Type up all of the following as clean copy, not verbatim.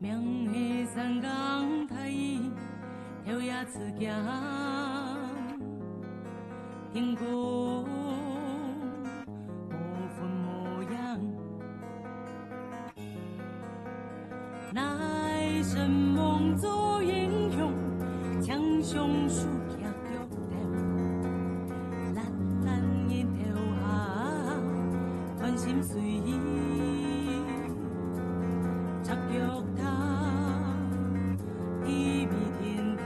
明黑三江太跳呀自家，天空不分模样，乃神梦做英雄，强雄输呀丢掉，蓝蓝一条下，关心随意。 插腳他，地比天條。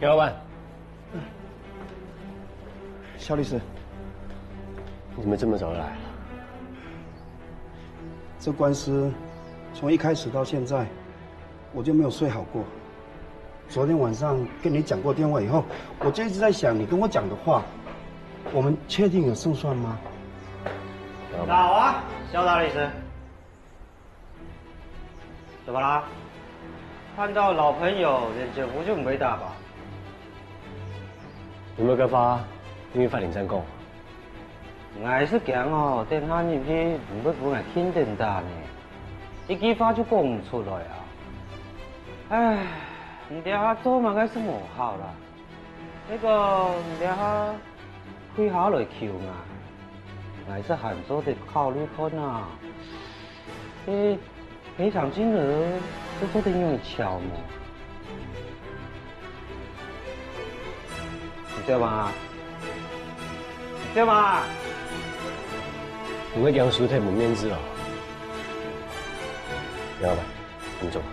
杨老板，肖律师，你怎么这么早来了？这官司从一开始到现在，我就没有睡好过。昨天晚上跟你讲过电话以后，我就一直在想你跟我讲的话，我们确定有胜算吗？好啊，肖大律师，怎么啦？看到老朋友，连姐夫就唔会打吧？ 有没有跟法院法庭上讲？硬是讲哦，电话入去唔要本来轻点打呢，一句话就讲唔出来啊！唉，唔了下做嘛，该是无效啦。那个唔了下开下来求啊，还是喊做得考虑看啊。赔偿金额是做得容易敲嘛？ 对吗？对吗？你会讲输太没面子了。杨老板，我们走吧。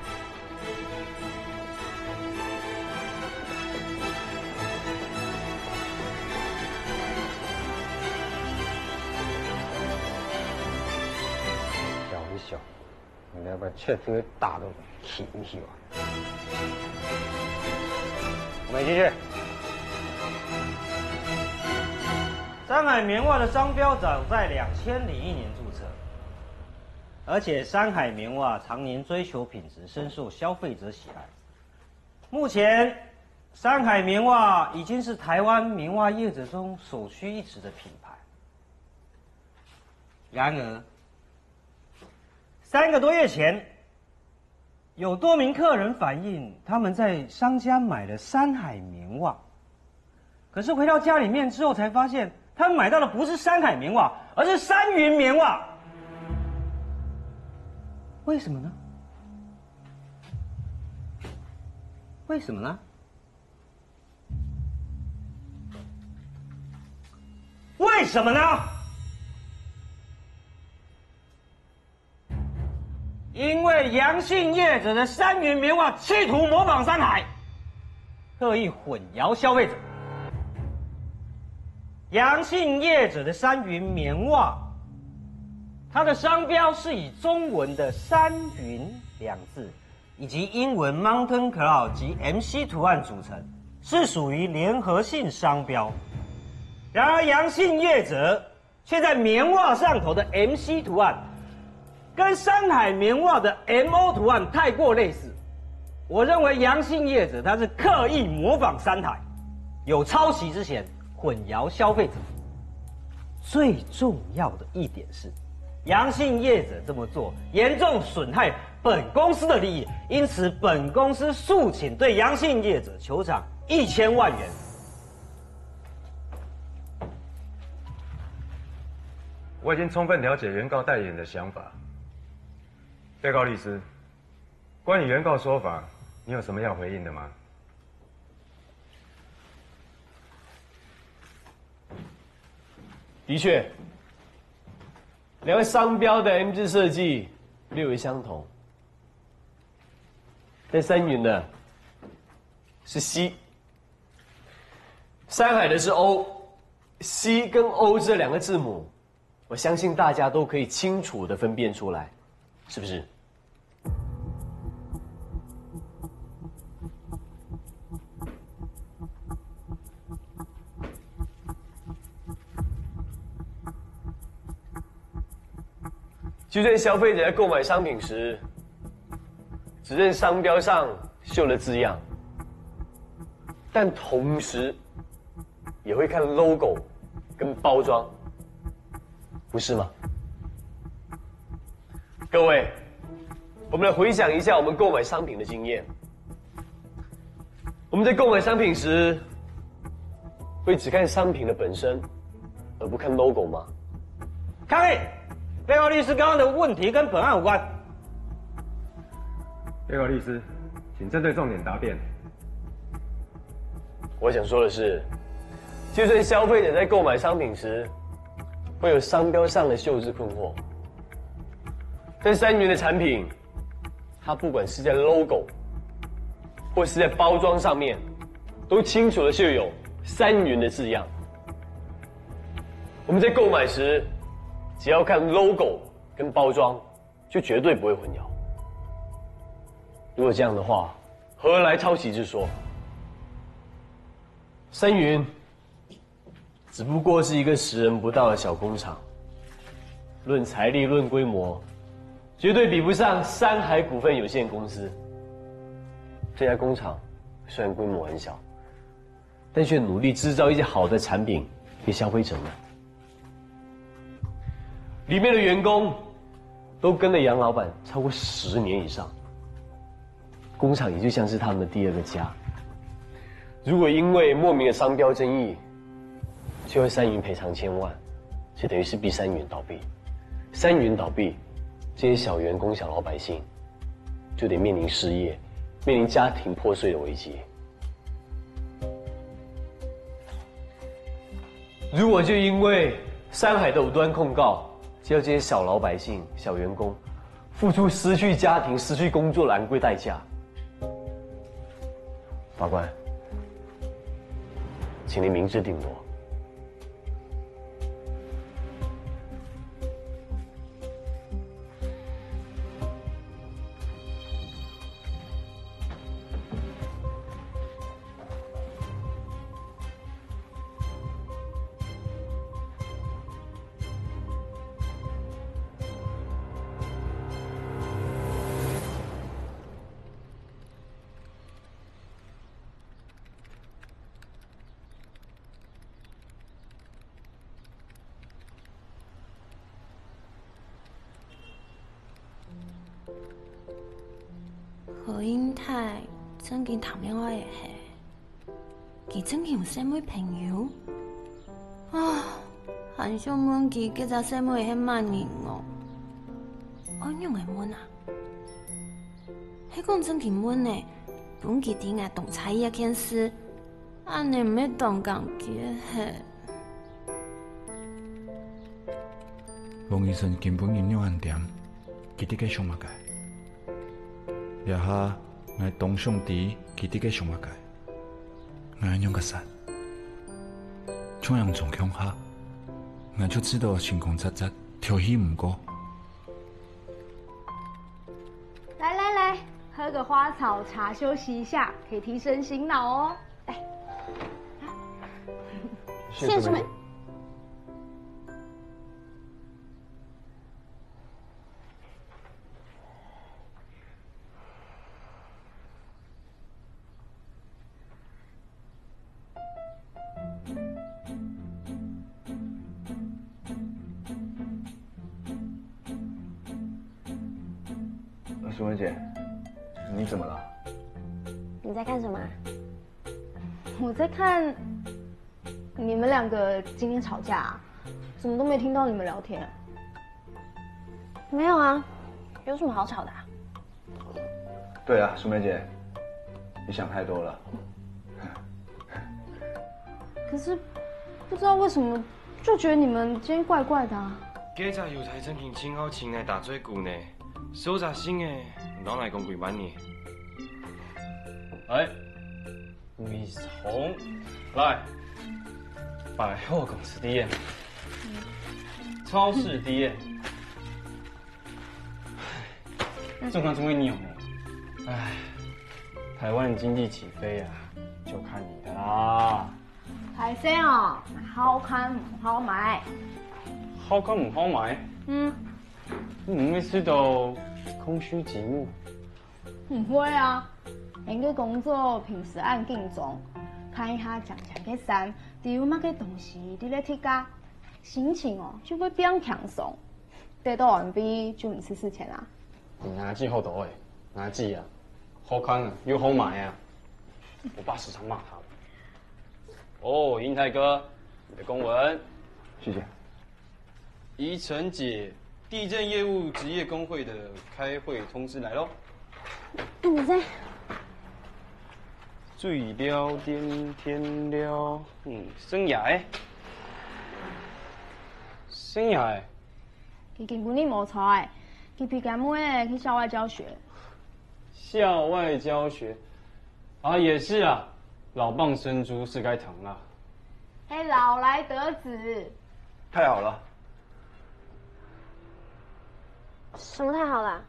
笑一笑，你要把彻底打到气不气啊？我们继续。 山海棉袜的商标早在2001年注册，而且山海棉袜常年追求品质，深受消费者喜爱。目前，山海棉袜已经是台湾棉袜业者中首屈一指的品牌。然而，3个多月前，有多名客人反映他们在商家买了山海棉袜，可是回到家里面之后才发现。 他们买到的不是山海棉袜，而是山云棉袜。为什么呢？为什么呢？为什么呢？因为阳性业者的山云棉袜企图模仿山海，刻意混淆消费者。 阳性业者的山云棉袜，它的商标是以中文的山云2字，以及英文 Mountain Cloud 及 MC 图案组成，是属于联合性商标。然而，阳性业者却在棉袜上头的 MC 图案，跟山海棉袜的 MO 图案太过类似，我认为杨姓业者他是刻意模仿三台，有抄袭之嫌，混淆消费者。最重要的一点是，杨姓业者这么做严重损害本公司的利益，因此本公司诉请对杨姓业者求偿1000万元。我已经充分了解原告代理人的想法。被告律师，关于原告说法，你有什么要回应的吗？的确，两个商标的 M 字设计略为相同，但三云的是 C， 山海的是 O，C 跟 O 这两个字母，我相信大家都可以清楚地分辨出来，是不是？就算消费者在购买商品时，只认商标上绣的字样，但同时也会看 logo 跟包装，不是吗？各位，我们来回想一下我们购买商品的经验。我们在购买商品时，会只看商品的本身，而不看 logo 吗？抗议！被告律师刚刚的问题跟本案无关。被告律师，请针对重点答辩。我想说的是，就算消费者在购买商品时会有商标上的绣字困惑，但三元的产品，它不管是在 logo 或是在包装上面，都清楚的绣有三元的字样。我们在购买时，只要看 logo 跟包装，就绝对不会混淆。如果这样的话，何来抄袭之说？三云只不过是一个10人不到的小工厂，论财力、论规模，绝对比不上山海股份有限公司。这家工厂虽然规模很小，但却努力制造一些好的产品给消费者们。里面的员工都跟了杨老板超过10年以上，工厂也就像是他们的第二个家。如果因为莫名的商标争议，就会三云赔偿1000万，这等于是逼三云倒闭。三云倒闭，这些小员工、小老百姓就得面临失业，面临家庭破碎的危机。如果就因为山海的武断控告，就要这些小老百姓、小员工付出失去家庭、失去工作的昂贵代价，法官，请您明智定夺。何英泰真見談戀愛嘅係，佢真見有細妹朋友啊，很想問佢幾隻細妹係乜人哦？安用嘅問啊？迄講真見問呢，本佢啲眼動彩一件事，安尼唔係當講嘅係。王醫生根本研究暗點，佢哋嘅上乜界？然後我當上帝，佢哋嘅上乜界？我用個啥？這樣狀況下，我就知道成功扎扎條氣唔過。來來來，喝個花草茶休息一下，可以提神醒腦哦。來，謝師妹。淑梅姐，你怎么了？你在看什么？我在看你们两个今天吵架啊，怎么都没听到你们聊天啊？没有啊，有什么好吵的啊？对啊，淑梅姐，你想太多了。可是不知道为什么，就觉得你们今天怪怪的啊。警察有才曾经请好请来打嘴鼓呢，搜查新的，拢来讲几万呢。哎，魏红，来，百货公司第一，超市第一，这款终于你有了。哎，台湾经济起飞啊，就看你的啦。海鲜哦，好看唔好买。好看唔好买？你唔会知道空虚寂寞？唔会啊，人嘅工作平时按紧做，看一下强强嘅山，除有乜嘅东西伫咧贴家，心情哦就会变轻松，得到完毕就唔是事情啦。拿记好多诶，拿记啊，好看啊，又好买啊。我爸时常骂他。哦，英泰哥，你的公文，谢谢。宜晨姐，地震业务职业工会的开会通知来喽。你在？水了点天了，生涯诶，生涯诶。佢根本你冇错诶，佢皮干妹去校外教学。校外教学，啊也是啊，老蚌生珠是该疼啦。嘿，老来得子。太好了。什么太好了？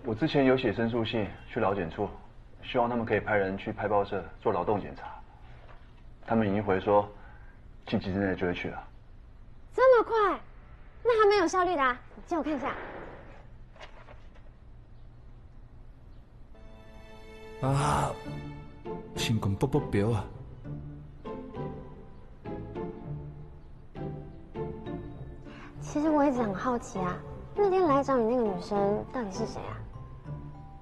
我之前有写申诉信去劳检处，希望他们可以派人去派报社做劳动检查。他们已经回说，近期之内就会去了。这么快？那还蛮有效率的啊！你借我看一下。啊，心肝卜卜飙啊！其实我一直很好奇啊，那天来找你那个女生到底是谁啊？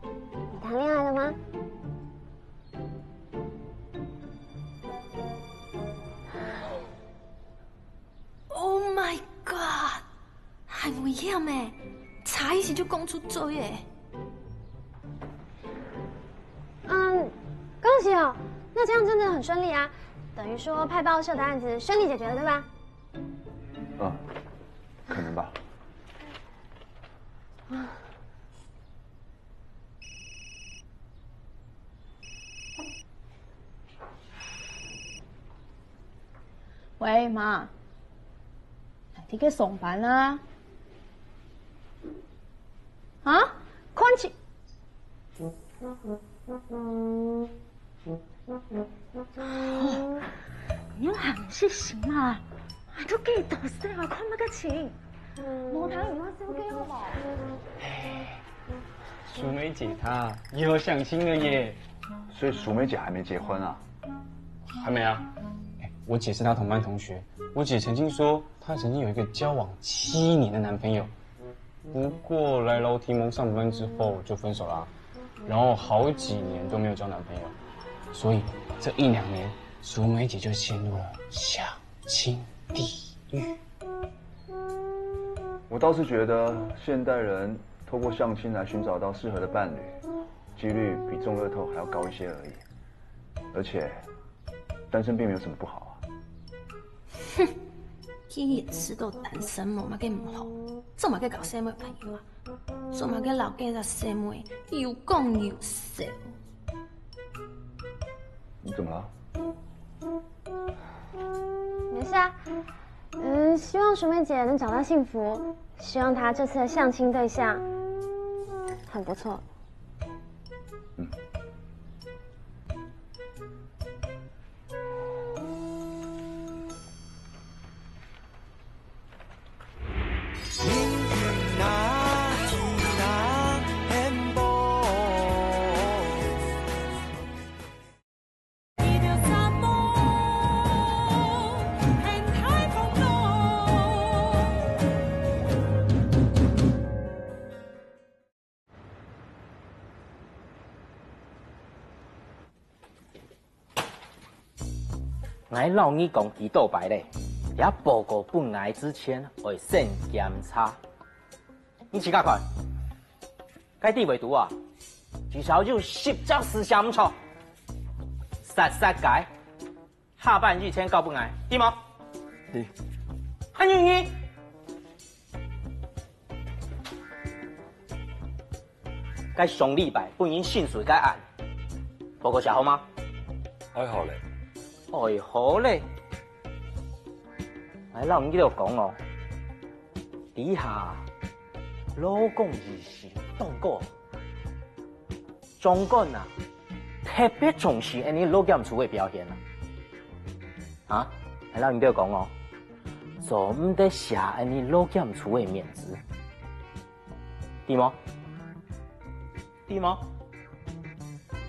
你谈恋爱了吗？Oh my god！ 係危險誒，差一時就講出嘴誒。恭喜哦，那这样真的很顺利啊，等于说派报社的案子顺利解决了，对吧？可能吧。喂，妈，你去上班啊？啊？看起。你要行是行嘛，都幾多歲啊，看乜嘅情？冇睇唔開燒機好冇？淑梅姐她又相亲了耶，所以淑梅姐还没结婚啊？还没啊。我姐是她同班同学，我姐曾经说她曾经有一个交往7年的男朋友，不过来楼提蒙上班之后就分手啦，然后好几年都没有交男朋友，所以这1、2年，淑梅姐就陷入了相亲地狱。我倒是觉得现代人透过相亲来寻找到适合的伴侣，几率比中乐透还要高一些而已。而且，单身并没有什么不好啊。哼，佢也知道單身冇乜嘅唔好，做乜嘅搞細妹朋友啊？做乜嘅老幾隻細妹又講又笑。你怎么了？没事啊，希望淑梅姐能找到幸福，希望她这次的相亲对象很不错。我老你讲几倒白嘞，遐报告本来之前会先检查。你试看看，该地未读啊，至少就10+4项唔错，实改，下半日前交本来，对吗？对。很愿意。该上礼拜本应薪水该按，报告写好吗？还好嘞。还好嘞。来，老唔记得讲哦，底下老公二是当过，总管啊特别重视安尼老检处的表现啊。啊，来，老唔记得讲哦，做唔得写安尼老检处的面子，对吗？对吗？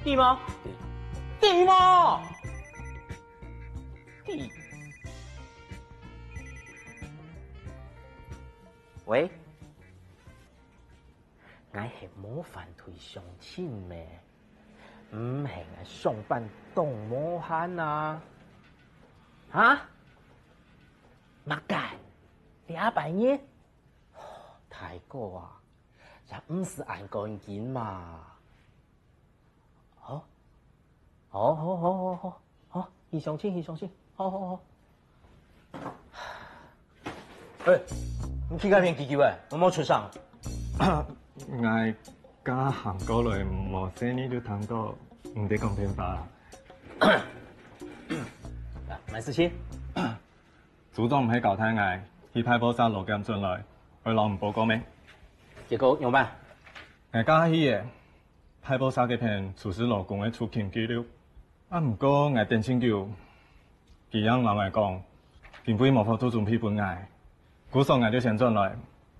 对吗？对吗？对。喂，我系冇反对相亲咩？唔系我上班当冇闲啊！啊？乜解？200年？太过啊！也唔是按干净嘛。好，好，去相亲，好。你去嗰邊幾久啊？有冇出相？我加韓國來無些年就談到唔得講電話。沒事情。組長唔喺教太嗌，去派波沙羅監進來，去攞唔報告咩？結果用辦？我加去嘅派波沙嘅片廚師勞工嘅出勤記錄，唔過我電信叫，佢樣老外講，根本冇法度準備本嗌。估數我就先轉來，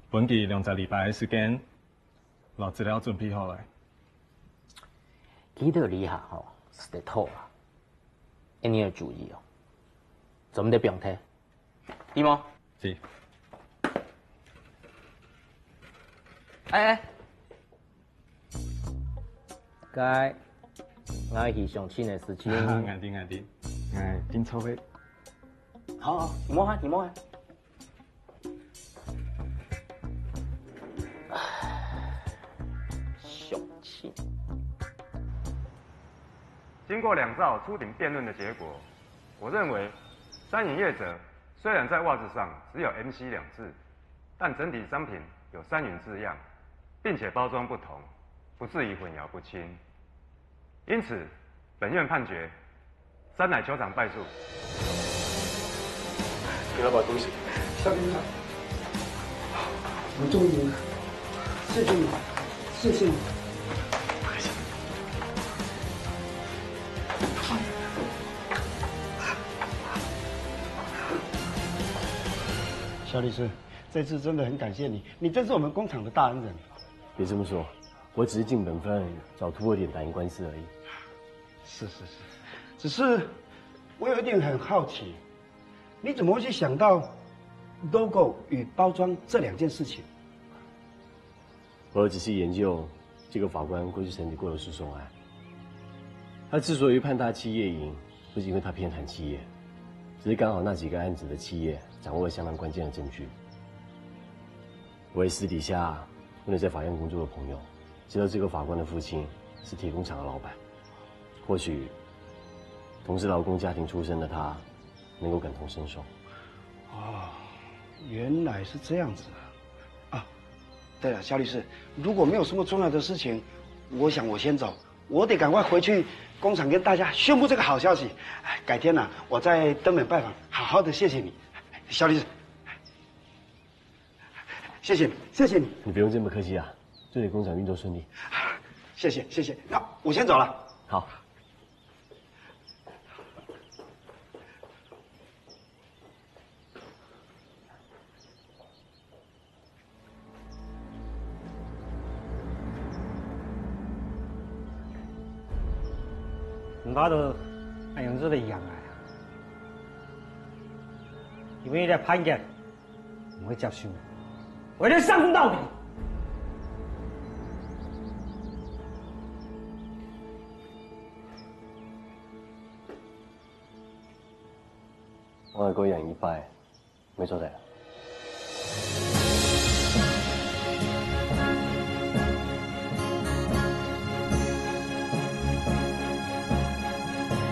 本期2個禮拜嘅時間，攞資料準備好來。記得你下吼是得套啊，一定要注意哦，怎麼得表態，對嗎？是。該我去相親的事情。我緊籌備。好，你摸下。经过2造初庭辩论的结果，我认为三饮业者虽然在袜子上只有 MC 2字，但整体商品有三允字样，并且包装不同，不至于混淆不清。因此，本院判决三奶球场败诉。给老板恭喜，肖兵长，我终于赢了，谢谢你，谢谢你。肖律师，这次真的很感谢你，你真是我们工厂的大恩人。别这么说，我只是尽本分，找突破点打赢官司而已。是，只是我有一点很好奇，你怎么会去想到 logo 与包装这2件事情？我仔细研究这个法官过去审理过的诉讼案，他之所以判他企业赢，不是因为他偏袒企业，只是刚好那几个案子的企业掌握了相当关键的证据。我也私底下问了在法院工作的朋友，知道这个法官的父亲是铁工厂的老板，或许从事劳工家庭出身的他能够感同身受。哦，原来是这样子啊！对了，肖律师，如果没有什么重要的事情，我想我先走，我得赶快回去工厂跟大家宣布这个好消息。改天呢，我再登门拜访，好好的谢谢你，肖律师。谢谢你。你不用这么客气啊，祝你工厂运作顺利。谢谢。那我先走了。好。我都按样子的样啊，因为这判决唔会接受，为了上公道理。我係個人已敗，沒錯的。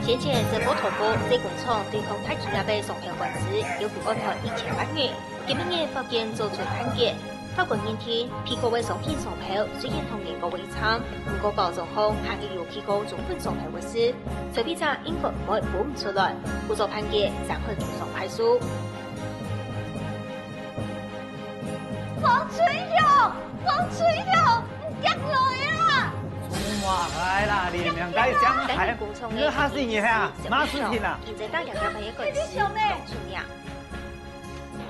先前政府通報在工廠對抗太子那邊上票官司，要被安排1000萬元。今日法院做出判決，法官認定被告為商品上票，雖然同原告為慘，不過包裝後還係有被告充分上票嘅事，消費者應該唔會補唔出來。不做判決，暫緩訴訟派訴。黃春勇，黃春勇，你入來啊！哇，來啦！你兩個想海，你哈是你哈？嘛事情啊？現在大家嘅一個詞出名。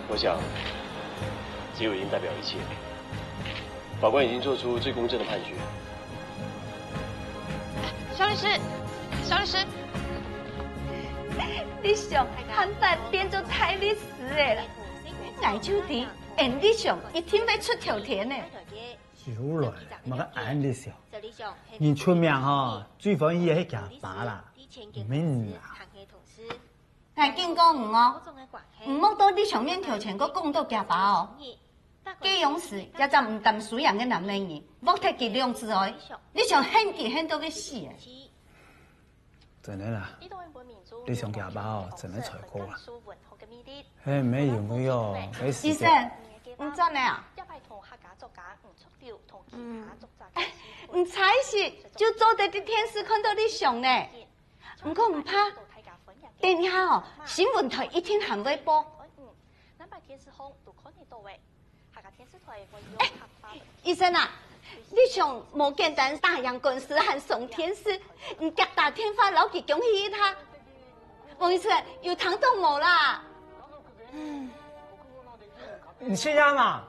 我想，只有已經代表一切。法官已經做出最公正的判決。肖律師，肖律師，你想漢代變做太歷史的啦？艾秋迪，你想一定會出頭天的。有來，冇個安利笑。人出名吼，最歡喜係夾把啦，免啦。係見過唔哦？唔摸到你上面條前個講到夾把哦。基勇士一隻唔淡水人嘅男人，莫睇佢兩之外，你想恨佢恨到佢死啊！真的啦，你想夾把哦，真係才過啦。嘿，沒有沒有，沒時間。唔做咩啊？唔猜是就做得啲電視看到你上呢，唔過唔怕，等下哦，新聞台一定還會播。醫生啊，你想冇簡單打贏官司還送天使，你夾打電話老給恭喜他，王醫生有糖都冇啦。你去呀嘛？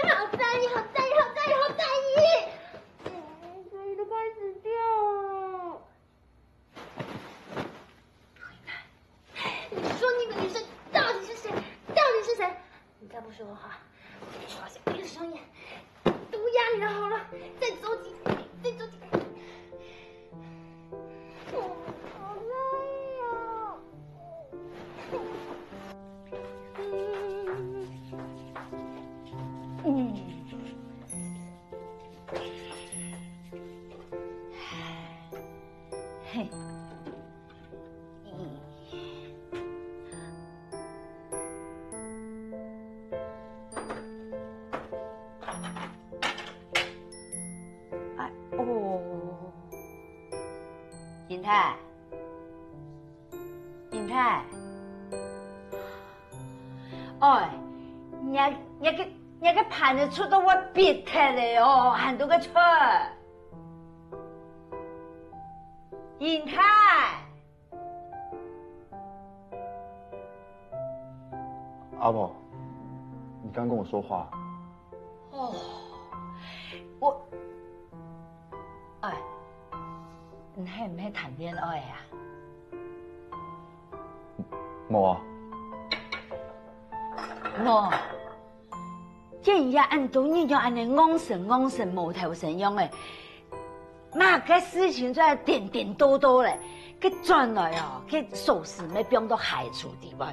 好在意，好在意，好在意，好在意！在意的快死掉了。你说那个女生到底是谁？到底是谁？你再不说话，我就抓下你的双眼，毒哑你的喉咙，再走几步，再走几步。好在意哦。嘿，哎哦，银泰，银泰，哎，你个盘子出到我鼻涕了哦，喊到个出。银泰，阿宝，你刚跟我说话。哦，哎，你係唔係談戀愛啊？冇啊。冇。見人按到你就按你昂神無頭神樣誒，嘛個事情就係點點多多咧，佢轉來哦，佢數事咪變到害處地位，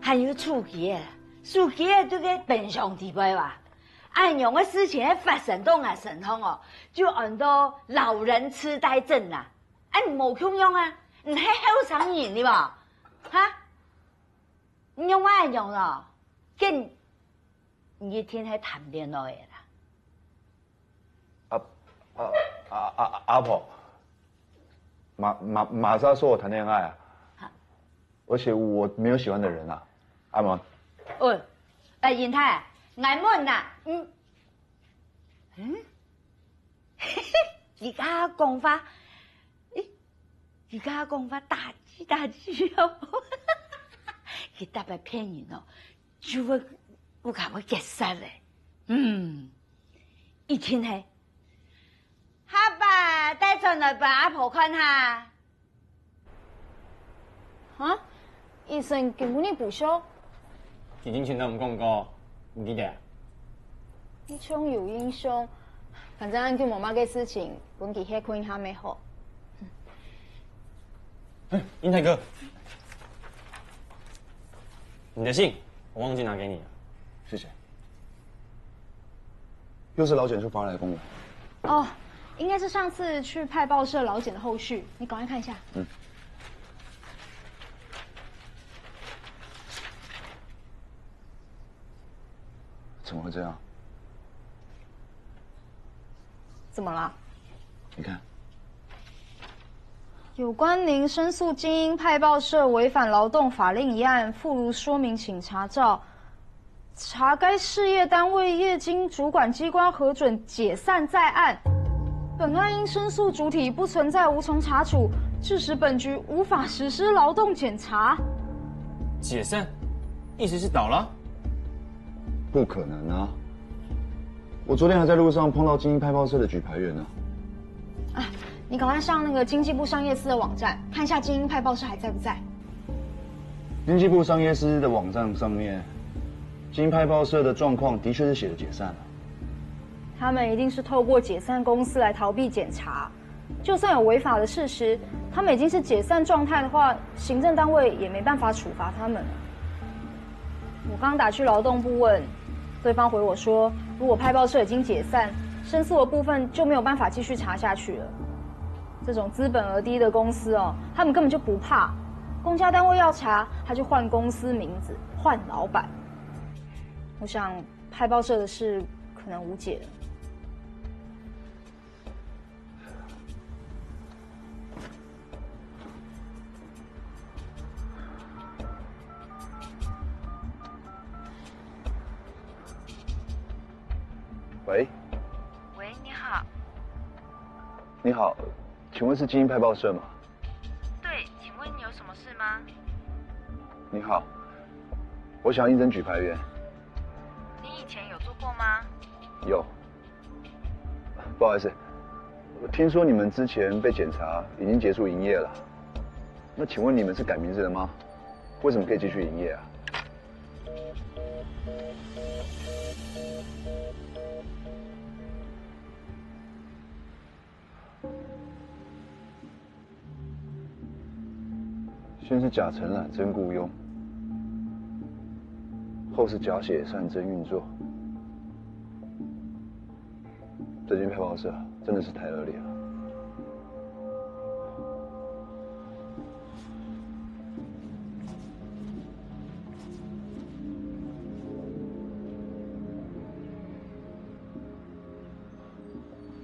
還有處機對個平常地位哇，按樣嘅事情發生到我身上哦，就按到老人痴呆症啦，冇咁樣啊，唔係後生人對吧？哈，你用乜樣咯？跟你一天係談戀愛啦。阿婆，馬莎說我談戀愛啊，而且我沒有喜歡的人啊，阿媽。哦，銀泰，愛問啊，而家講法，而家講法大字哦，佢特別騙人哦，就會我搞我結實咧，一天係。阿爸帶進來俾阿婆看下。嚇？醫生根本你不曉。已經傳到唔講過，唔記得。你唱有印象，反正俺叫妈妈嘅事情，本期遐困还没好。英泰哥，你的信我忘记拿给你了，谢谢。又是老检处发来的公文。哦，应该是上次去派报社劳检的后续，你赶快看一下。嗯。怎么会这样？怎么了？你看，有关您申诉精英派报社违反劳动法令一案，附如说明，请查照。查该事业单位业经主管机关核准解散在案。本案因申诉主体不存在无从查处，致使本局无法实施劳动检查。解散，意思是倒了？不可能啊！我昨天还在路上碰到精英派报社的举牌员呢。啊，你赶快上那个经济部商业司的网站，看一下精英派报社还在不在。经济部商业司的网站上面，精英派报社的状况的确是写的解散了。他们一定是透过解散公司来逃避检查。就算有违法的事实，他们已经是解散状态的话，行政单位也没办法处罚他们了。我刚打去劳动部问，对方回我说，如果派报社已经解散，申诉的部分就没有办法继续查下去了。这种资本额低的公司哦，他们根本就不怕，公家单位要查，他就换公司名字，换老板。我想派报社的事可能无解了。喂，喂，你好。你好，请问是精英派报社吗？对，请问你有什么事吗？你好，我想应征举牌员。你以前有做过吗？有。不好意思，我听说你们之前被检查，已经结束营业了。那请问你们是改名字了吗？为什么可以继续营业啊？先是假承揽真雇佣，后是假写善真运作。这间派报社真的是太恶劣了。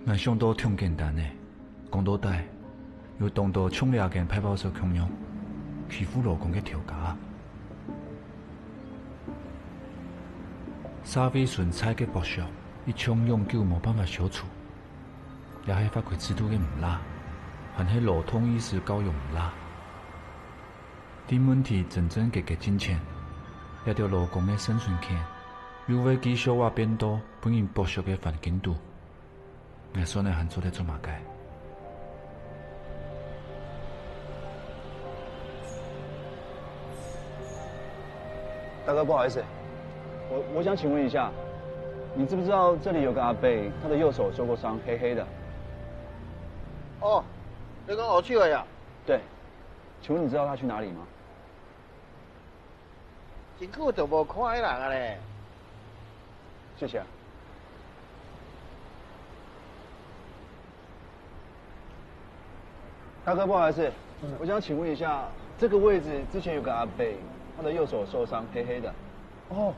我上岛挺简单的，讲到底，有当到冲掠间派报社强用。欺负劳工嘅调价，沙非纯菜嘅剥削，一枪永久冇办法消除，也系法规制度嘅唔拉，还系劳动意识教育唔拉。啲问题真正解决真钱，也着劳工嘅生存权，又为继续话变多，本应剥削嘅环境度，我算系很做得做马街。大哥，不好意思，我想请问一下，你知不知道这里有个阿伯，他的右手受过伤，黑黑的。哦，你讲我去了呀？对，请问你知道他去哪里吗？真久就无看迄人啊咧。谢谢啊。大哥，不好意思，我想请问一下，这个位置之前有个阿伯。他的右手受伤，黑黑的。哦，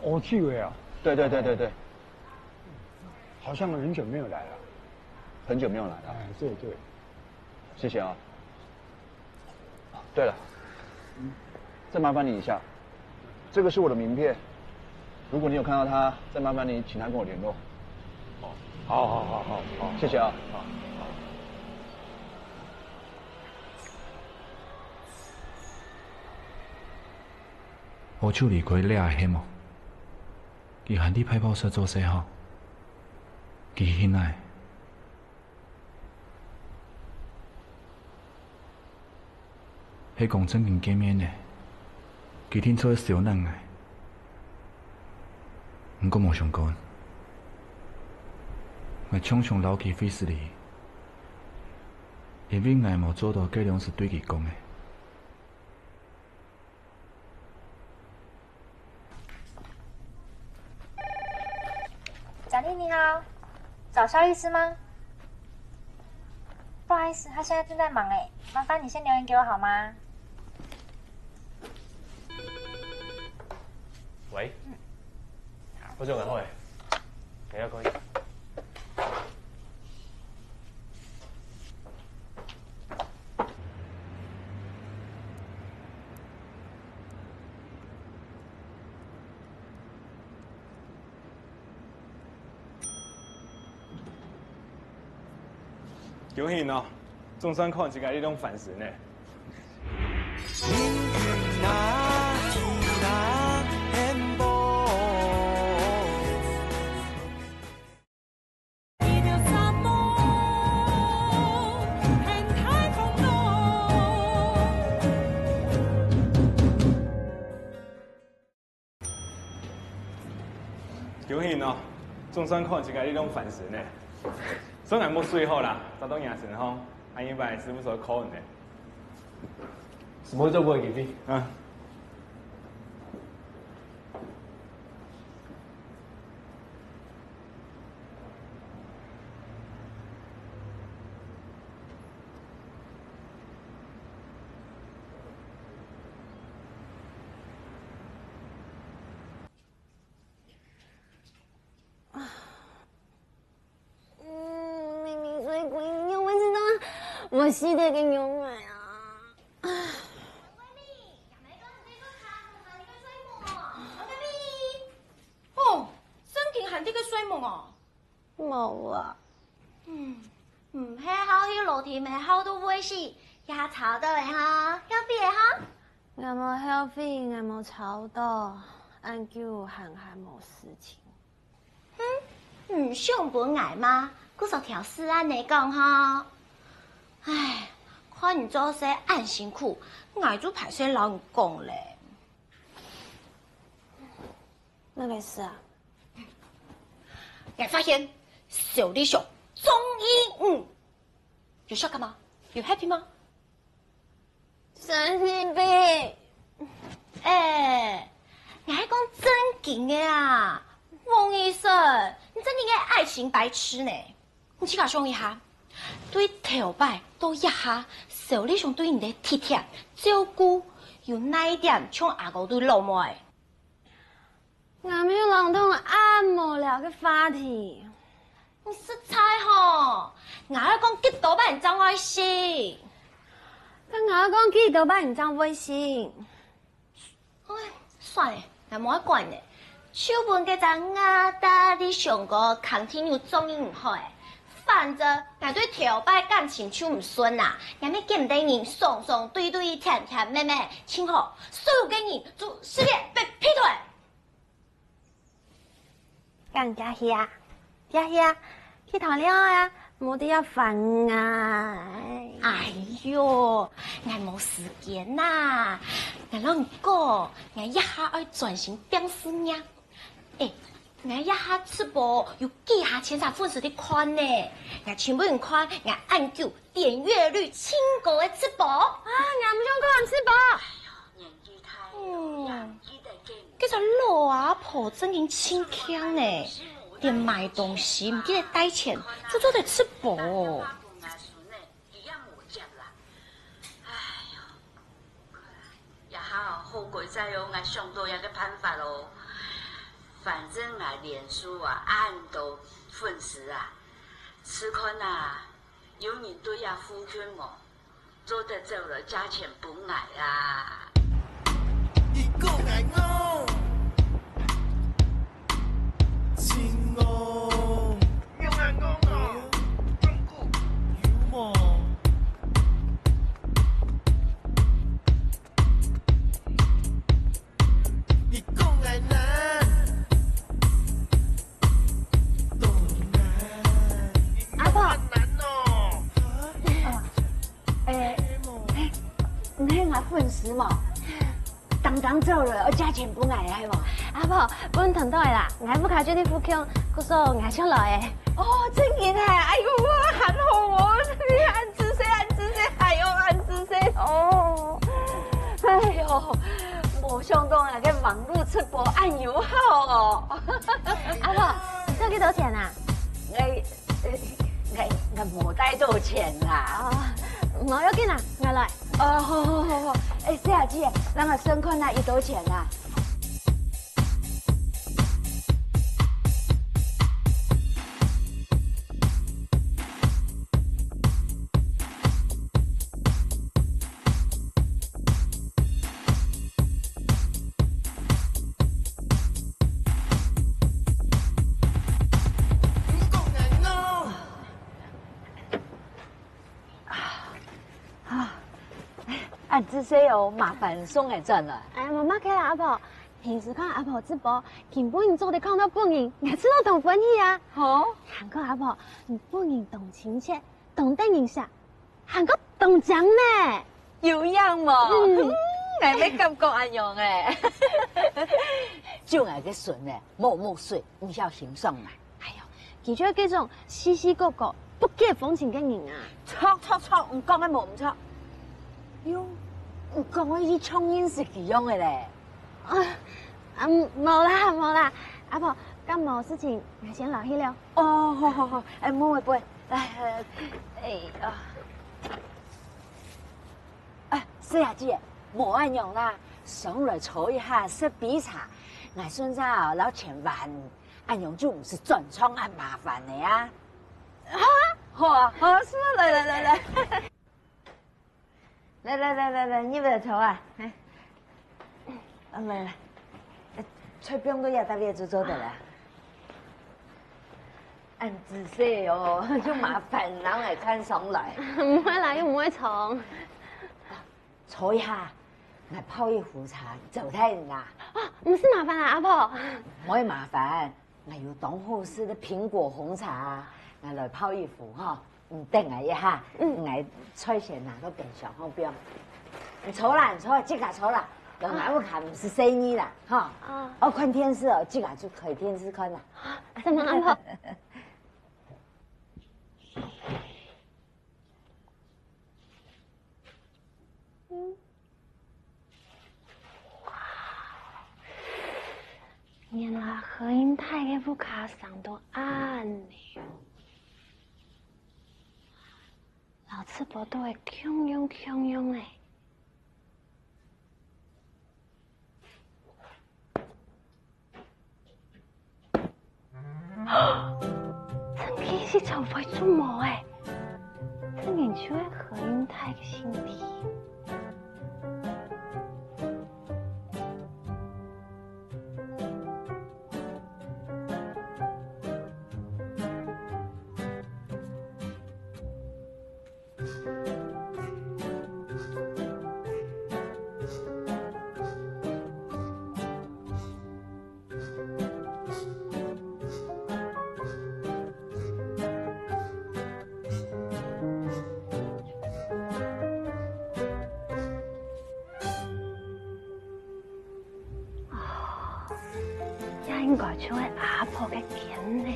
我去了呀。对，好像很久没有来了。很久没有来了。哎，对。谢谢啊。对了，再麻烦你一下，这个是我的名片，如果你有看到他，再麻烦你请他跟我联络。哦，好，谢谢啊。好。我处理佢掠嘅项目，佢喺啲派报社做细号，佢现在喺讲正经见面嘅，佢听出小难嘅，唔过冇上讲，我常常留起费斯利，因为我无做到计量是对伊讲的。贾丽你好，找肖律师吗？不好意思，他现在正在忙哎，麻烦你先留言给我好吗？喂，我做緊開，你一個人。有幸哦，中山看一个你拢烦死呢。有幸哦，中山看一个你拢烦死呢。虽然没睡好啦，早到夜神吼，阿英把师傅所考你的。什么做过给你？嗯。我洗的给牛奶啊！哦，真勁行啲嘅水夢哦。冇啊。唔係好去樓梯咪好到會死，也吵到嘅哈，有邊嘅哈？我冇 healthy， 我冇吵到，俺叫行還冇事情。唔想本捱嗎？嗰首條詩安尼講哈。唉，看你做事按辛苦，捱住排泄老你講咧。那個事啊？我發現小李雄中醫有效幹嘛？有 happy 嗎？神經病！我係講正經嘅啊，王醫生，你真係個愛情白痴呢？你自家想一下。對頭擺都一下，小李兄對你的體貼照顧，有哪一點像阿哥對老妹？我沒有人同按摩了嘅話題。你識猜吼？我係講幾多擺人張愛心，跟我講幾多擺人張微信。唉，算了，我冇得管咧。手本嘅陣亞大你上個 continue 中英唔好誒。反正我對頭擺感情就唔順啦，人哋見唔得人爽爽對對甜甜美美，今後所有嘅人就失戀被劈腿。幹家兄啊，家兄，去談戀愛啊，冇得要煩啊！哎呦，我冇時間啦，我讓你講，我一下要專心變事業，我一下直播有幾下千查粉絲的看呢，我全部人看，我按舊點閱率清高的直播啊，我唔想講人直播。哎呦，年紀太這個老阿婆真係輕強呢，連買東西唔記得帶錢，就做得直播。也好過再用我上多一個辦法咯。反正啊，臉書啊，按到粉絲啊，此看啊，有人對呀呼勸我，做得走了，價錢不矮啊。一個愛我，情我，用愛我我，中國有我。一個愛我。你係粉絲嘛？當走了，我價錢不矮係嘛？阿婆，本團隊啦，我不靠住啲副腔，哥哥，我想来诶。哦，真嘅咧！哎呦，很好哦，你安子些，哎呦，安子些哦，哎呦，冇想到啊，个网络直播按友好哦。阿婆，你这几多钱啊？我冇带到钱啦。哦，冇要紧啦，我来。哦，好。哎，小姐，咱个算看啦，伊多少钱啦？按这些哦，麻烦送来赚了。哎，冇乜嘅啦，阿婆。平时看阿婆直播，根本做得看到本人，我知道同欢喜啊。好，韩国阿婆，你本人懂亲切，懂得影响，韩国懂讲呢，有样嘛？我没感觉安样诶。就我个孙呢，木水，唔晓欣赏嘛。哎呦，其中这种细细个个不解风情嘅人啊，错，唔讲嘅冇唔错。哟，唔讲我啲创音是几样嘅咧？冇啦，阿婆，咁冇事情，我先落去了。哦，好，哎，冇会，来，四阿姐，冇安样啦，上来坐一下食比茶，我孙子老千万，安样就唔是专创按麻烦的呀。好啊，是来。来，你不要抽啊！来，吹冰都要大别做的了。按姿势哦，就麻烦人来看上来。唔会啦，又唔会冲。坐一下，来泡一壶茶，走太人啦。唔是麻烦啦，阿婆。唔会麻烦，我有董后市的苹果红茶，我来泡一壶哈。你等我一下，我菜先拿到冰箱后边。你抽啦，这个抽啦。有哪有看不是生意啦，哈。哦，看电视哦，这个就可以电视看啦。什么阿婆？原来何英泰嘅副卡上都暗了。老吃播都会汹涌嘞。真嘅是就快做梦诶，真研究嘅何英泰嘅身体。应该就系阿婆嘅件呢。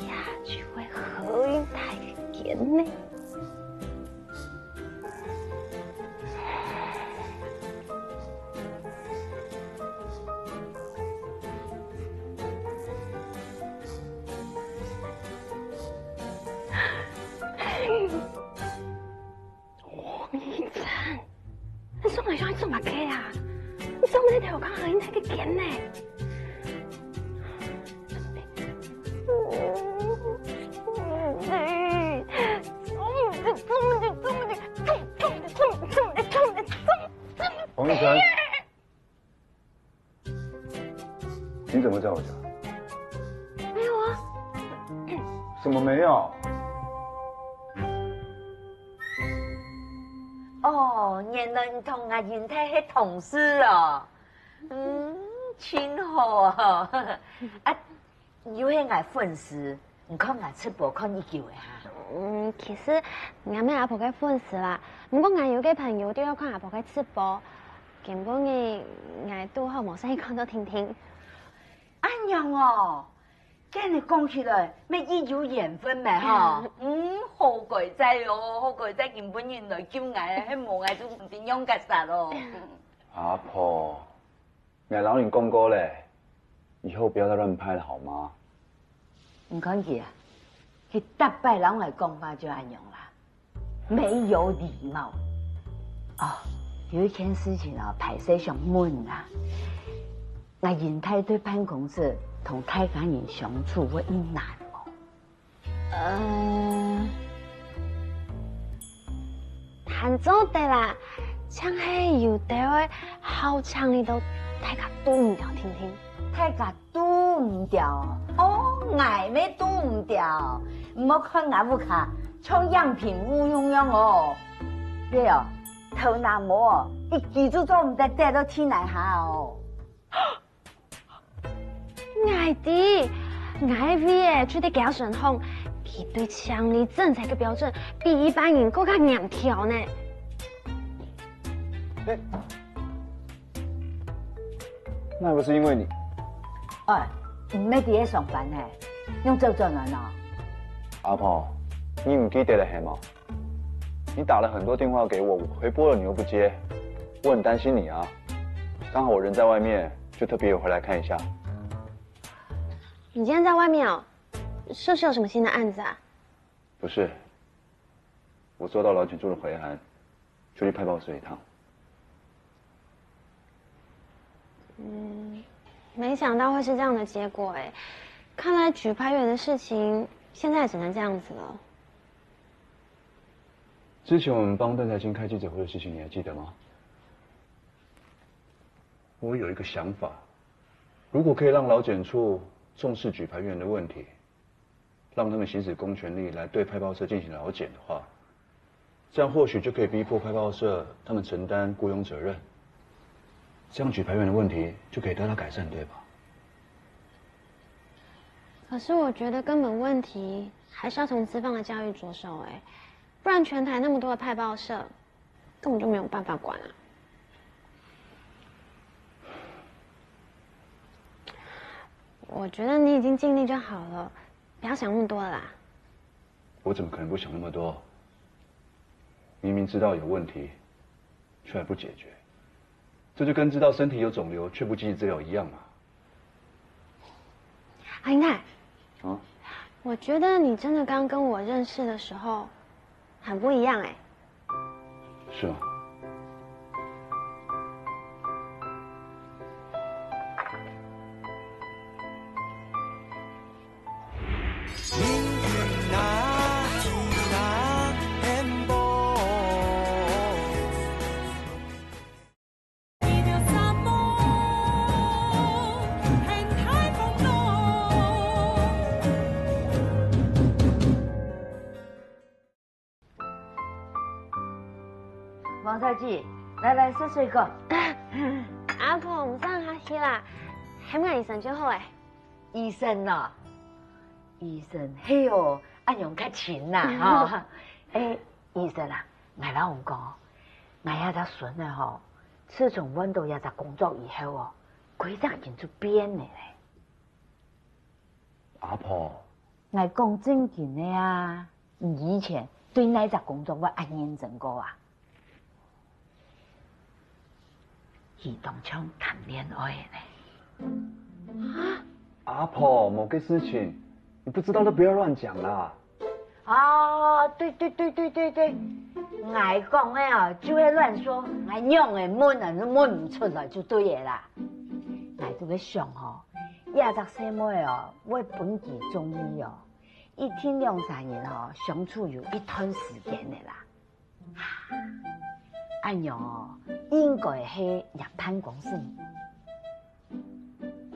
呀，就系何英泰嘅件呢。你送嚟想做乜嘅啊？你送呢條講何英泰嘅件呢？黄玉成，你怎么在我家？没有啊。什么没有？哦，原来你同阿云太是同事哦，真好啊！啊，有些爱粉丝，你看我直播看一久的哈。其實我咩阿婆嘅粉絲啦，不過我有嘅朋友都要看阿婆嘅直播，根本嘅我拄好无啥讲到听听。安样哦，今日讲起来，咩亦有缘分咩吼？好鬼仔哦，好鬼仔根本人来救我，迄无爱都唔点样夹杀咯。阿婆，我老你讲过嘞，以后不要再乱拍了好吗？唔看佢啊，佢大拜人来讲法就安样啦，没有礼貌。哦，有一件事情啊，排戏上闷啦。我引太对办公室同太家人相处会难哦。谈做得啦，像係有地位好唱你都大家都唔掉聽聽。大家都唔掉哦，我咩都唔掉，唔好看我屋卡像样品屋样样哦。对哦，头那模哦，一记住做唔得带到天来下哦。愛啲，愛 V 誒出啲搞順控，佢對強力政策嘅標準比一般人更加嚴條呢。那不是因為你？哎，唔咩啲嘢上班呢？用周轉來咯。阿婆，你唔記得了係嗎？你打了很多電話給我，我回撥了你又不接，我很擔心你啊。剛好我人在外面，就特別有回來看一下。你今天在外面哦，是不是有什麼新的案子啊？不是，我收到老警處的回函，就去派報社一趟。沒想到會是這樣的結果哎，看來舉派員的事情現在只能這樣子了。之前我們幫鄧財清開記者會的事情，你還記得嗎？我有一個想法，如果可以讓老檢處重視舉牌員的問題，讓他們行使公權力來對派報社進行勞檢的話，這樣或許就可以逼迫派報社他們承擔僱傭責任，這樣舉牌員的問題就可以得到改善，對吧？可是我覺得根本問題還是要從資方的教育着手哎，不然全台那麼多的派報社，根本就沒有辦法管啊。我覺得你已經盡力就好了，不要想那麼多了啦。我怎麼可能不想那麼多？明明知道有問題，卻還不解決，這就跟知道身體有腫瘤卻不積極治療一樣嘛。阿英泰，啊？我覺得你真的剛跟我認識的時候，很不一樣哎。是嗎？王小姐，來洗水果。阿婆唔生客氣啦，喊個醫生就好誒。醫生啊，醫生，嘿喲，按樣較錢啦，哈。誒，醫生啊，我老公講，我一隻孫啊，吼，自從揾到一隻工作以後哦，規則已經變嚟咧。阿婆，我講正經的啊，以前對那隻工作我按認真過啊。佢當場談戀愛呢。阿婆，某個事情你不知道都不要亂講啦。哦，對，我講的啊，就會亂說，我樣的悶啊，都悶唔出來就對嘅啦。我就會想哦，一隻細妹哦，我本幾中意哦，一天兩三日哦，相處有一段時間嘅啦。按樣哦，應該係入辦公室。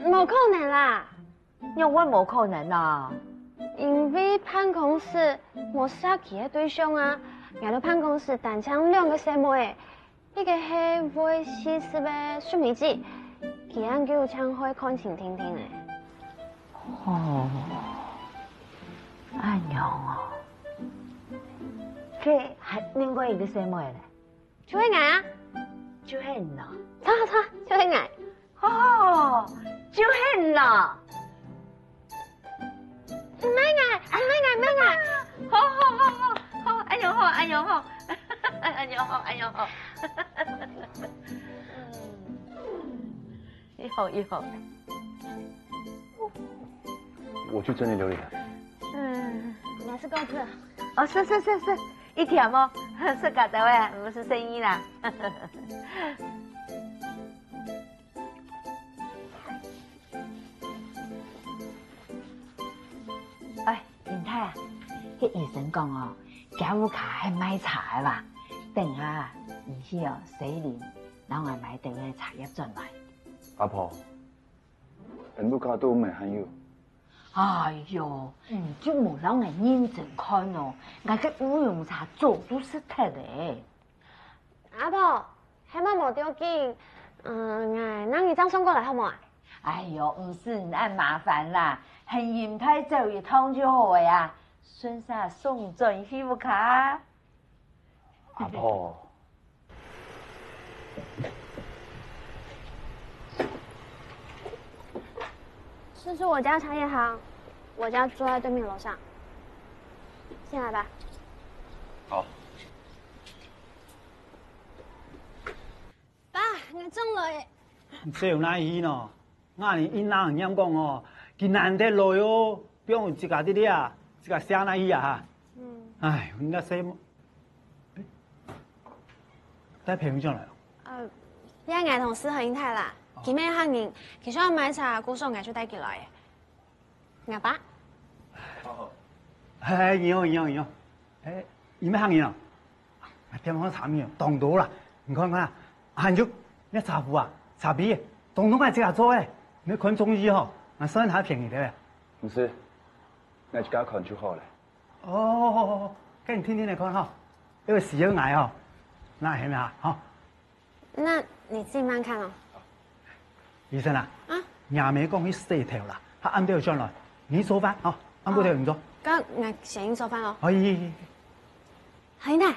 冇可能啦，因為冇可能啊。因為辦公室冇殺佢嘅對象啊，我到辦公室單槍兩個細妹，一個係會西施嘅蘇美子，其他叫槍開看前聽聽嘅。哦，按樣哦，佢係另外一個細妹咧。就係我啊，就很咯。错，就很爱。哦，就很咯。唔爱爱，好，哎呦好，哎呦好，以后。我去整理琉璃台。你是够子。哦，是，一条哦，是假的喂，不是生意啦。哎，林太啊，迄医生讲哦，家务卡还买茶的吧？等下你去哦洗脸，然后买等下茶叶转来。阿婆，人不卡都没含有。哎呦，就冇让我认真看哦，我个乌龙茶做都是特的。阿婆，迄么无要紧，咱一张送过来好唔好啊？哎呦，唔是你按麻烦啦，很严太走一趟就好呀。孙嫂送转去不卡？阿婆。叔叔，我家茶叶行，我家住在对面楼上，进来吧。好。爸，我中了耶！这有哪意呢？我哩因人样讲哦，今难得来哦，不用自家的呀，自家想哪意啊哈。哎，你那什么？带朋友进来了。你係同事何英泰啦，見咩客人，其實我買茶姑送藝出帶幾來嘅。阿爸。哎，一樣。哎，有咩客人啊？點樣茶面當到啦？你看看，還有那茶壺啊、茶杯，統統係自家做誒。你看中醫吼，我算下便宜的。唔是，我自家看就好了。哦，跟你天來看哈，因為時有捱哦，那係咪啊？好。那你自己慢看哦。醫生啊，廿尾講去4條啦，他按表上來，你做飯哦，按部條唔做。咁我先做飯咯。可以。何英泰，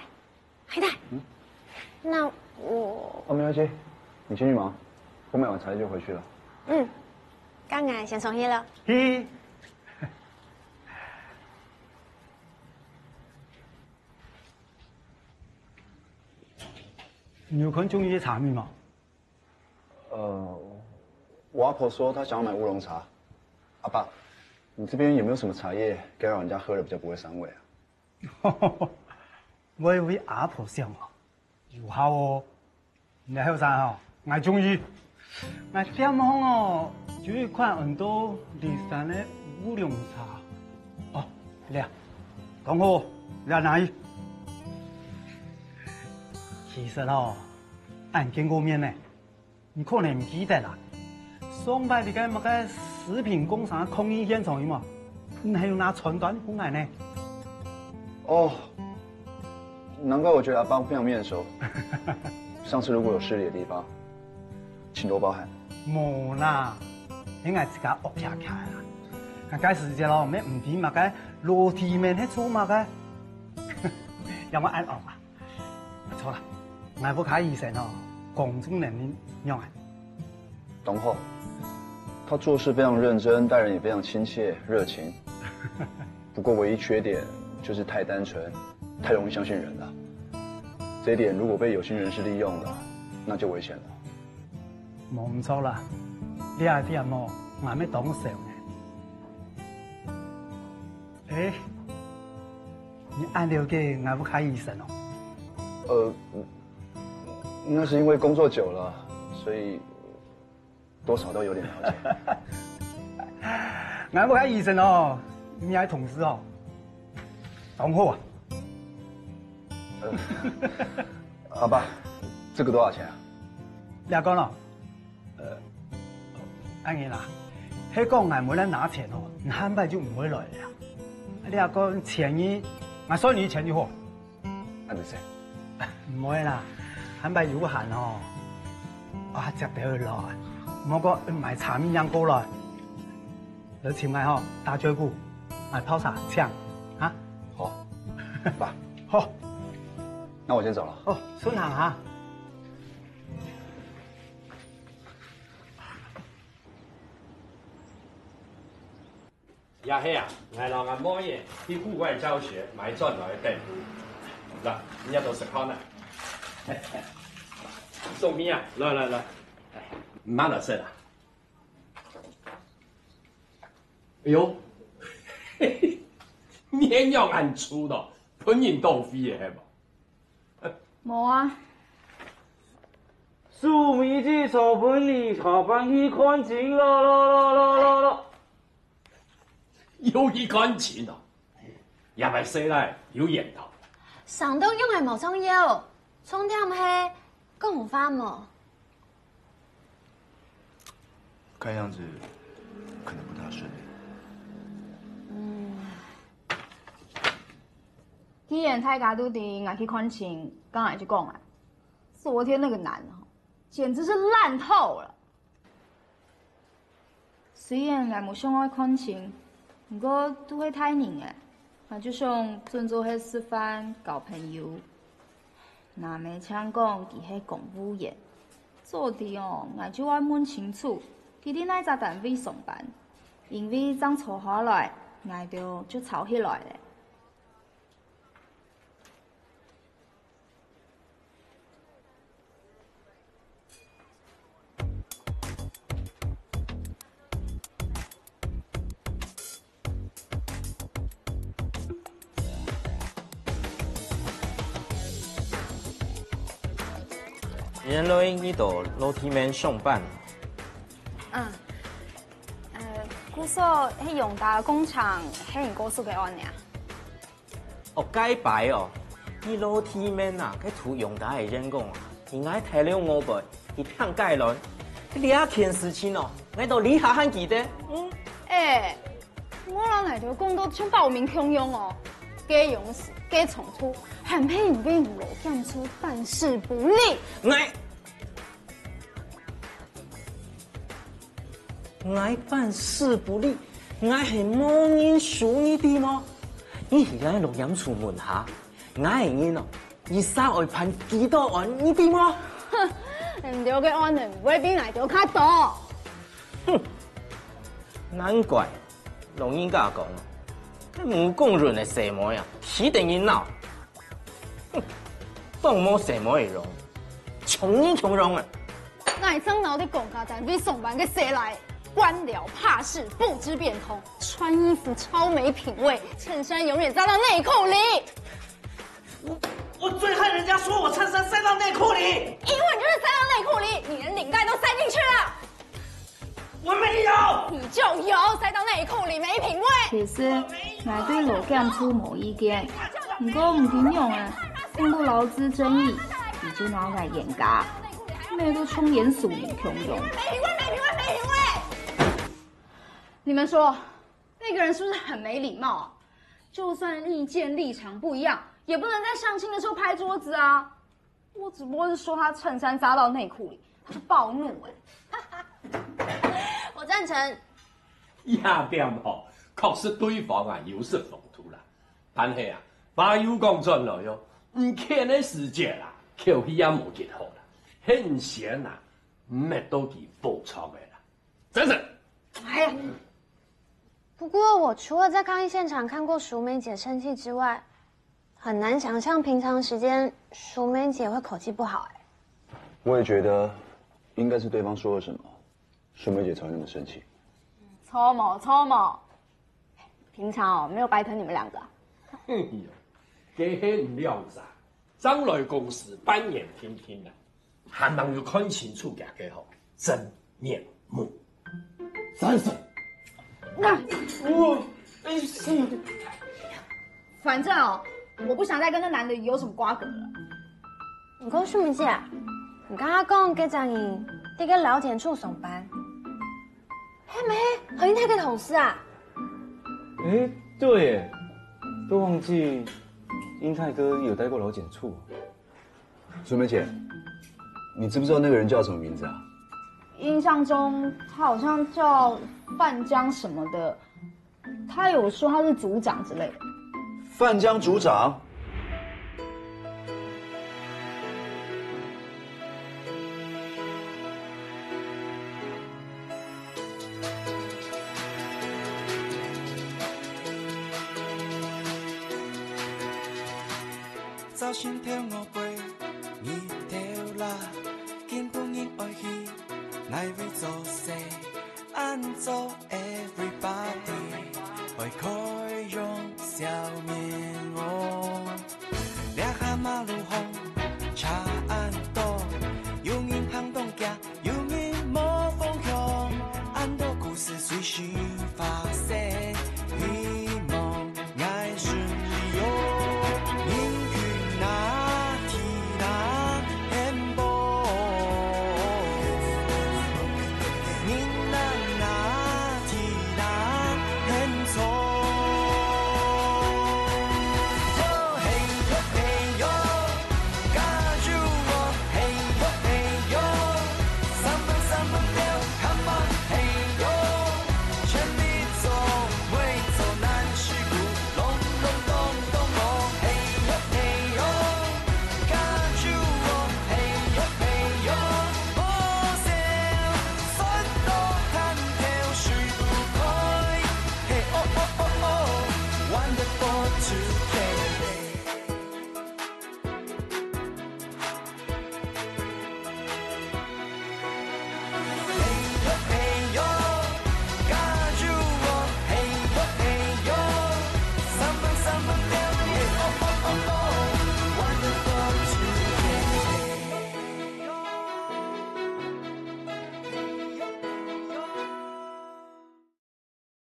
那我……没关系，你先去忙，我买完茶叶就回去了。咁我先送去了。嘿。你有看中医茶面吗？我阿婆说她想要买乌龙茶。阿爸，你这边有没有什么茶叶该让人家喝了比较不会伤胃啊？我为阿婆想哦，有效哦。你后生哦，爱中医，爱点方哦，就一款很多骊山的乌龙茶。哦，来，同好，来哪里？其实哦，俺见过面呢，你可能唔记得啦。上摆你个么个食品工厂抗议现场嘛，你还有拿传单过来呢？哦，难怪我觉得阿邦非常面熟。上次如果有失礼的地方，请多包涵。冇啦，应该自家学起来啦。那该时节咯，咩唔掂嘛个裸体面去做嘛个，让我按学嘛。错啦。我不看医生哦，公众能力样啊。董后，他做事非常认真，待人也非常亲切热情。不过唯一缺点就是太单纯，太容易相信人了。这一点如果被有心人士利用了，那就危险了。冇唔错啦，你阿啲人哦，我还没懂事呢。哎，你按了解我不看医生哦？那是因为工作久了，所以多少都有点了解。俺不看医生哦，你还同事哦，懂货啊？阿爸，这个多少钱啊？你讲咯，安尼啦，迄个俺没来拿钱哦，你很快就唔会来了。你阿讲钱呢，俺收你钱就好。安得谁？唔会啦。很快有限哦，啊，值得去來，我講買茶面樣過來，你前買嗬打嘴鼓，買泡茶搶，啊？好，爸，好，那我先走了。哦，順行哈。也係啊，我老阿媽嘢去戶外教學買轉來嘅地，嗱，呢一度食康啦，送邊啊？來，唔啱就食啦。哎呦，面樣很粗咯，本人豆腐嘅係冇？冇啊。樹莓子草盆里，下班去看景咯。有一看錢咯，也咪死來有緣頭。上東用係冇重要，重點係講法冇。看样子可能不大顺利。既然大家都得爱去看清，刚才就讲啊，昨天那个男的简直是烂透了。虽然俺冇想爱看清，不过都会太人诶，俺就想尊做迄示范交朋友。那没听讲佢系公务员，做的哦，俺就爱问清楚，佢哋哪只单位上班，因为长错下来，俺就吵起来咧。原來呢度樓梯面上班。據說喺永達工廠喺人高速嘅案呀。哦，解擺哦，呢樓梯面啊，佢圖用大嘅人工啊，而家睇了我輩，佢聽解論，呢一件事情哦，我到理下肯記得。我老奶條講到像暴民洶湧哦，假勇士、假衝突，還被人被五樓檢出辦事不力。我辦事不力，我係冇人數你啲麼？你而家喺錄音處門下，我係人哦，而三外判幾多案你啲麼？哼，人哋嘅案呢唔會比奶條較多。哼，難怪老人家講，你唔公人嘅什麼呀，起定人鬧。哼，當冇什麼嘅容，窮人窮容啊！我正腦啲公家單位上班嘅誰來？官僚怕事，不知變通，穿衣服超沒品味，襯衫永遠塞到內褲裡。我最恨人家說我襯衫塞到內褲裡，因為你就是塞到內褲裡，你連領帶都塞進去了。我沒有，你就有塞到內褲裡，沒品味。其實我對勞檢處冇意見，不過唔點用啊，碰到勞資爭議，你就拿來嚴格，咩都充嚴肅與洶湧。沒品味，沒品味，沒品味。你們說，那個人是不是很沒禮貌啊？就算意見立場不一樣，也不能在相親的時候拍桌子啊！我只不過是說他襯衫扎到內褲裡，他就暴怒我贊成。呀，點好，確實對方啊有失風度啦。但係啊，話又講轉來喲，唔見的世界啦，口氣也冇結好啦，很顯啊，唔係都幾暴躁嘅啦，真是。哎呀！不過我除了在抗議現場看過淑梅姐生氣之外，很難想象平常時間淑梅姐會口氣不好。我也覺得，應該是對方說了什麼，淑梅姐才會那麼生氣。錯冇，平常沒有白疼你們兩個。哎呦，這些唔了咋，將來公司扮演天天啦，還能要看清楚嘅幾好真面目。真是。反正哦，我不想再跟那男的有什麼瓜葛了。唔過淑梅姐，唔剛剛講嗰陣人喺個勞檢處上班，係咪何英泰嘅同事啊？哎，對耶，都忘記英泰哥有待過勞檢處。淑梅姐，你知不知道那個人叫什麼名字啊？印象中他好像叫范江什麼的，他有說他是組長之類的。范江組長？走心跳我背，你跳啦，根本应爱去，乃为做事，按做 everybody， 会开用笑面我，两下马路红，茶。